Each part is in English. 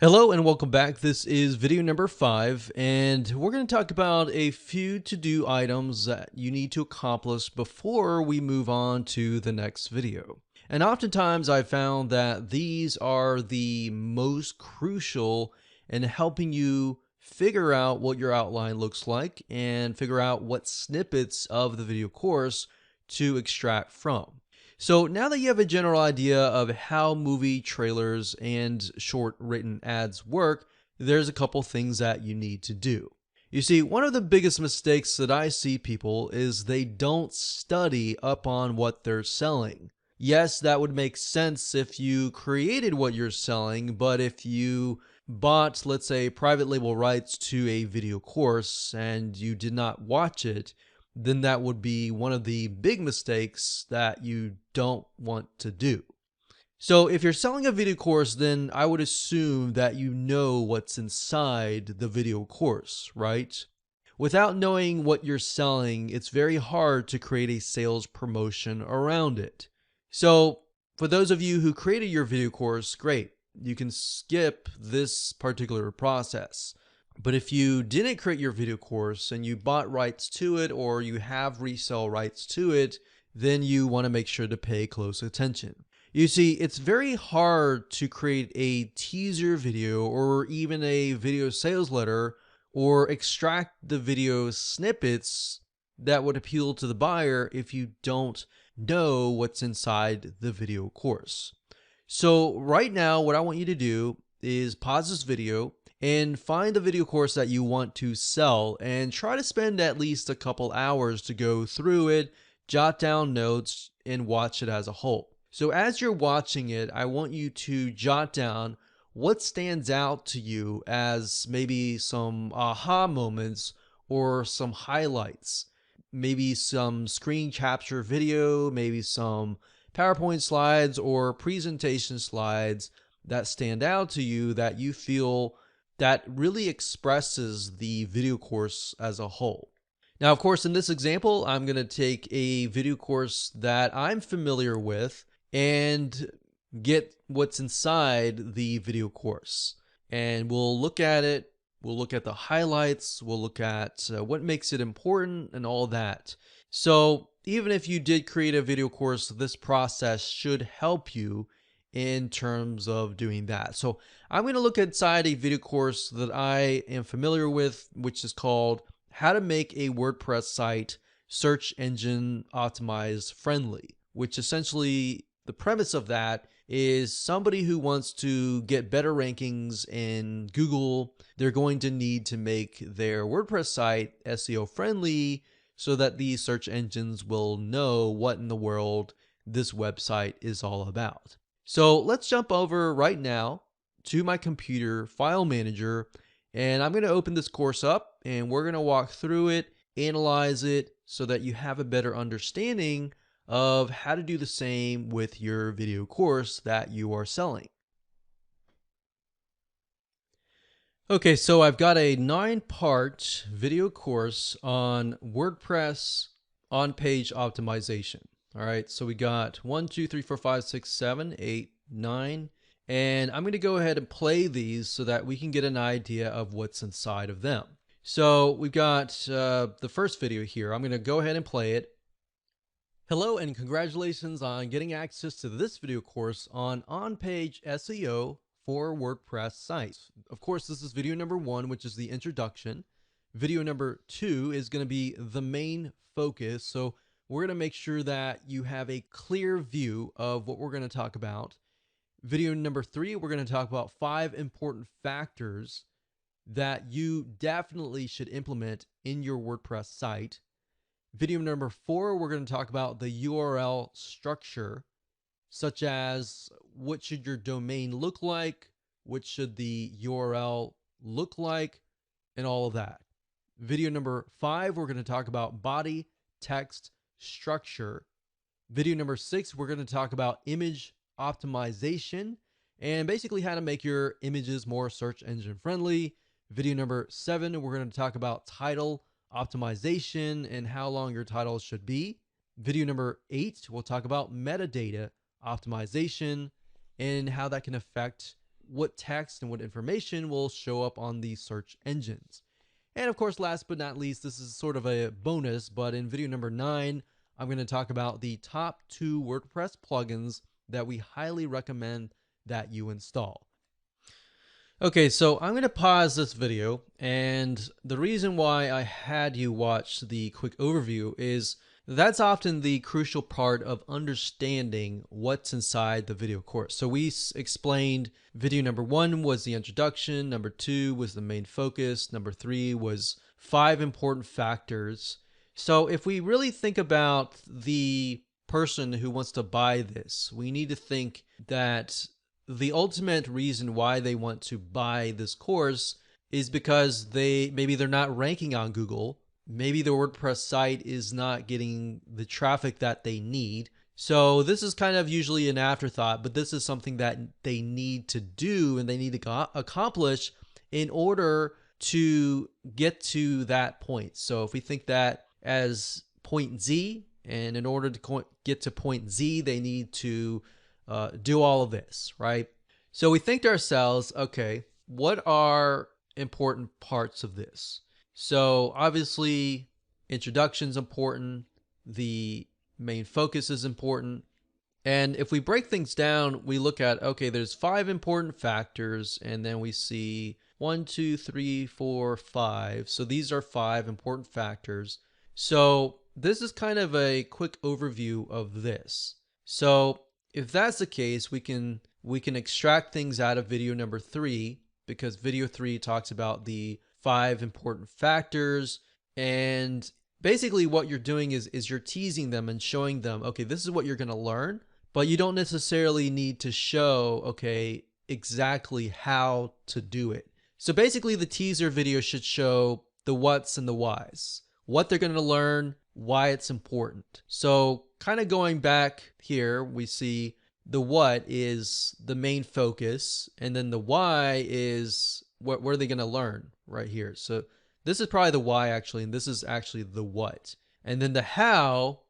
Hello and welcome back. This is video number 5, and we're going to talk about a few to-do items that you need to accomplish before we move on to the next video. And oftentimes I found that these are the most crucial in helping you figure out what your outline looks like and figure out what snippets of the video course to extract from. So now that you have a general idea of how movie trailers and short written ads work, there's a couple things that you need to do. You see, one of the biggest mistakes that I see people is they don't study up on what they're selling. Yes, that would make sense if you created what you're selling, but if you bought, let's say, private label rights to a video course and you did not watch it, then that would be one of the big mistakes that you don't want to do. So if you're selling a video course, then I would assume that you know what's inside the video course, right? Without knowing what you're selling, it's very hard to create a sales promotion around it. So for those of you who created your video course, great. You can skip this particular process. But if you didn't create your video course and you bought rights to it or you have resale rights to it, then you want to make sure to pay close attention. You see, it's very hard to create a teaser video or even a video sales letter or extract the video snippets that would appeal to the buyer if you don't know what's inside the video course. So right now, what I want you to do is pause this video and find the video course that you want to sell and try to spend at least a couple hours to go through it, jot down notes, and watch it as a whole. So as you're watching it, I want you to jot down what stands out to you as maybe some aha moments or some highlights, maybe some screen capture video, maybe some PowerPoint slides or presentation slides that stand out to you that you feel that really expresses the video course as a whole. Now, of course, in this example, I'm going to take a video course that I'm familiar with and get what's inside the video course. And we'll look at it, we'll look at the highlights, we'll look at what makes it important and all that. So even if you did create a video course, this process should help you in terms of doing that. So I'm going to look inside a video course that I am familiar with, which is called How to Make a WordPress Site Search Engine Optimized Friendly, which essentially the premise of that is somebody who wants to get better rankings in Google, they're going to need to make their WordPress site SEO friendly so that these search engines will know what in the world this website is all about. So let's jump over right now to my computer file manager, and I'm going to open this course up and we're going to walk through it, analyze it so that you have a better understanding of how to do the same with your video course that you are selling. Okay, so I've got a 9-part video course on WordPress on-page optimization. All right, so we got 1, 2, 3, 4, 5, 6, 7, 8, 9, and I'm going to go ahead and play these so that we can get an idea of what's inside of them. So we've got the first video here. I'm going to go ahead and play it. Hello and congratulations on getting access to this video course on-page SEO for WordPress sites. Of course, this is video number 1, which is the introduction. Video number 2 is going to be the main focus. So we're going to make sure that you have a clear view of what we're going to talk about. Video number 3, we're going to talk about 5 important factors that you definitely should implement in your WordPress site. Video number 4, we're going to talk about the URL structure, such as what should your domain look like, what should the URL look like, and all of that. Video number 5, we're going to talk about body, text, structure. Video number 6, we're going to talk about image optimization and basically how to make your images more search engine friendly. Video number 7, we're going to talk about title optimization and how long your titles should be. Video number 8, we'll talk about metadata optimization and how that can affect what text and what information will show up on these search engines. And of course, last but not least, this is sort of a bonus, but in video number 9, I'm going to talk about the top 2 WordPress plugins that we highly recommend that you install. Okay, so I'm going to pause this video, and the reason why I had you watch the quick overview is that's often the crucial part of understanding what's inside the video course. So we explained video number 1 was the introduction, number 2 was the main focus, number 3 was 5 important factors. So if we really think about the person who wants to buy this, we need to think that the ultimate reason why they want to buy this course is because maybe they're not ranking on Google. Maybe the WordPress site is not getting the traffic that they need. So this is kind of usually an afterthought, but this is something that they need to do and they need to accomplish in order to get to that point. So if we think that as point Z, and in order to get to point Z, they need to do all of this, right? So we think to ourselves, okay, what are important parts of this? So obviously, introduction is important. The main focus is important. And if we break things down, we look at, okay, there's 5 important factors, and then we see 1, 2, 3, 4, 5. So these are 5 important factors. So this is kind of a quick overview of this. So if that's the case, we can extract things out of video number 3, because video 3 talks about the 5 important factors. And basically what you're doing is you're teasing them and showing them, okay, this is what you're going to learn, but you don't necessarily need to show, okay, exactly how to do it. So basically the teaser video should show the what's and the whys, what they're going to learn, why it's important. So kind of going back here, we see the what is the main focus, and then the why is what are they going to learn right here. So this is probably the why actually, and this is actually the what. And then the how,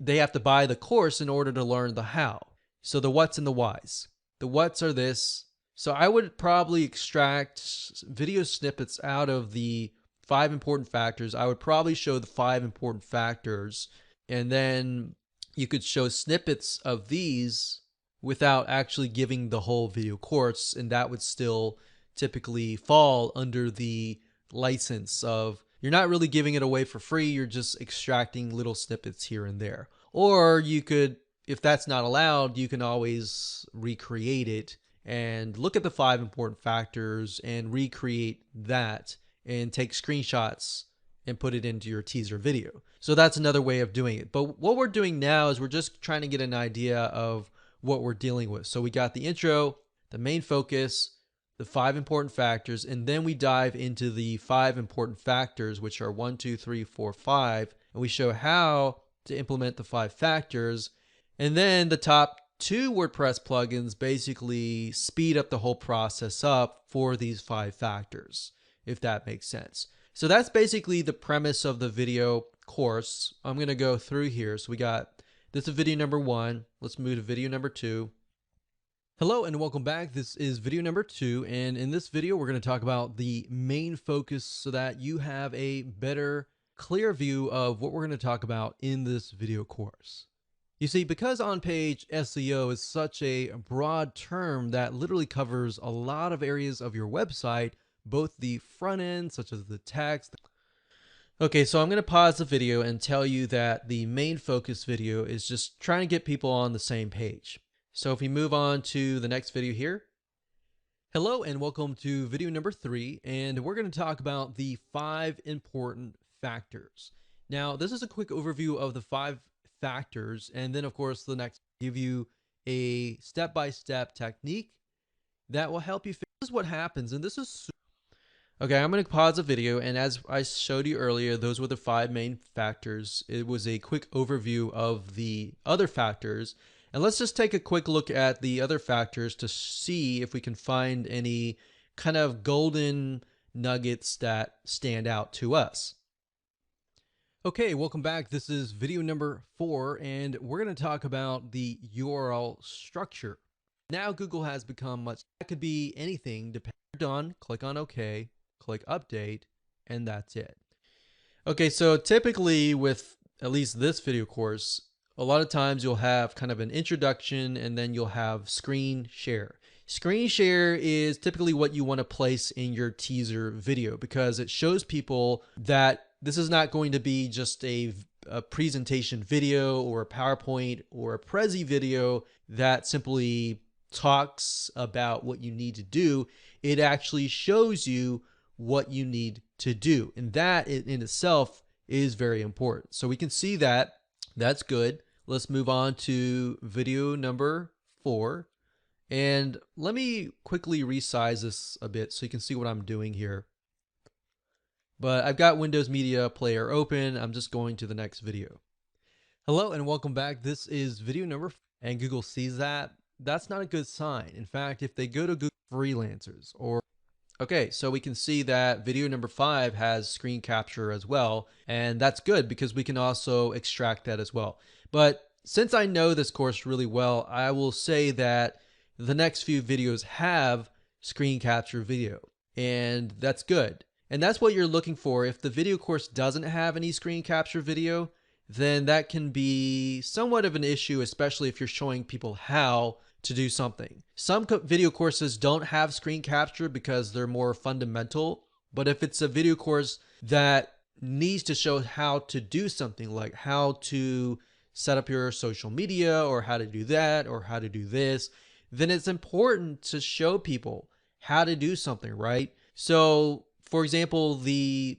they have to buy the course in order to learn the how. So the what's and the whys. The what's are this. So I would probably extract video snippets out of the 5 important factors. I would probably show the 5 important factors, and then you could show snippets of these without actually giving the whole video course, and that would still typically fall under the license of you're not really giving it away for free, you're just extracting little snippets here and there. Or you could, if that's not allowed, you can always recreate it and look at the 5 important factors and recreate that and take screenshots and put it into your teaser video. So that's another way of doing it. But what we're doing now is we're just trying to get an idea of what we're dealing with. So we got the intro, the main focus, the 5 important factors, and then we dive into the 5 important factors, which are 1, 2, 3, 4, 5, and we show how to implement the 5 factors. And then the top 2 WordPress plugins basically speed up the whole process up for these 5 factors, if that makes sense. So that's basically the premise of the video course. I'm going to go through here. So we got, this is video number 1. Let's move to video number 2. Hello and welcome back. This is video number 2, and in this video we're going to talk about the main focus so that you have a better, clear view of what we're going to talk about in this video course. You see, because on-page SEO is such a broad term that literally covers a lot of areas of your website, both the front end, such as the text. Okay, so I'm going to pause the video and tell you that the main focus video is just trying to get people on the same page. So if we move on to the next video here. Hello and welcome to video number 3, and we're going to talk about the 5 important factors. Now, this is a quick overview of the 5 factors, and then of course the next give you a step-by-step technique that will help you. This is what happens, and this is okay. I'm going to pause the video, and as I showed you earlier, those were the 5 main factors. It was a quick overview of the other factors, and let's just take a quick look at the other factors to see if we can find any kind of golden nuggets that stand out to us. Okay, welcome back. This is video number 4, and we're going to talk about the URL structure. Now Google has become much, that could be anything, depending. Done, click on OK, click update, and that's it. Okay, so typically with at least this video course, a lot of times you'll have kind of an introduction and then you'll have screen share. Screen share is typically what you want to place in your teaser video because it shows people that this is not going to be just a presentation video or a PowerPoint or a Prezi video that simply talks about what you need to do. It actually shows you what you need to do. And that in itself is very important. So we can see that. That's good. Let's move on to video number 4. And let me quickly resize this a bit so you can see what I'm doing here. But I've got Windows Media Player open. I'm just going to the next video. Hello and welcome back. This is video number 4, and Google sees that. That's not a good sign. In fact, if they go to Google Freelancers or okay, so we can see that video number 5 has screen capture as well, and that's good because we can also extract that as well. But since I know this course really well, I will say that the next few videos have screen capture video, and that's good. And that's what you're looking for. If the video course doesn't have any screen capture video, then that can be somewhat of an issue, especially if you're showing people how to do something. Some video courses don't have screen capture because they're more fundamental, but if it's a video course that needs to show how to do something, like how to set up your social media or how to do that or how to do this, then it's important to show people how to do something, right? So for example, the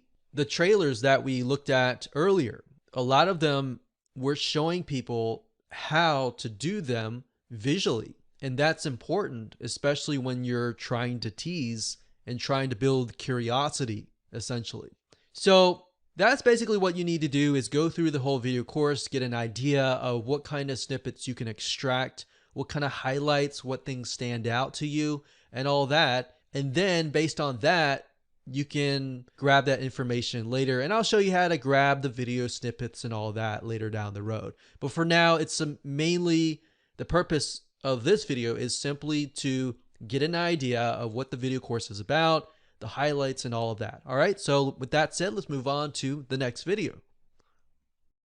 trailers that we looked at earlier, a lot of them were showing people how to do them visually. And that's important, especially when you're trying to tease and trying to build curiosity, essentially. So that's basically what you need to do is go through the whole video course, get an idea of what kind of snippets you can extract, what kind of highlights, what things stand out to you, and all that. And then based on that, you can grab that information later, and I'll show you how to grab the video snippets and all that later down the road. But for now, it's mainly the purpose of this video is simply to get an idea of what the video course is about, the highlights and all of that. All right, so with that said, let's move on to the next video.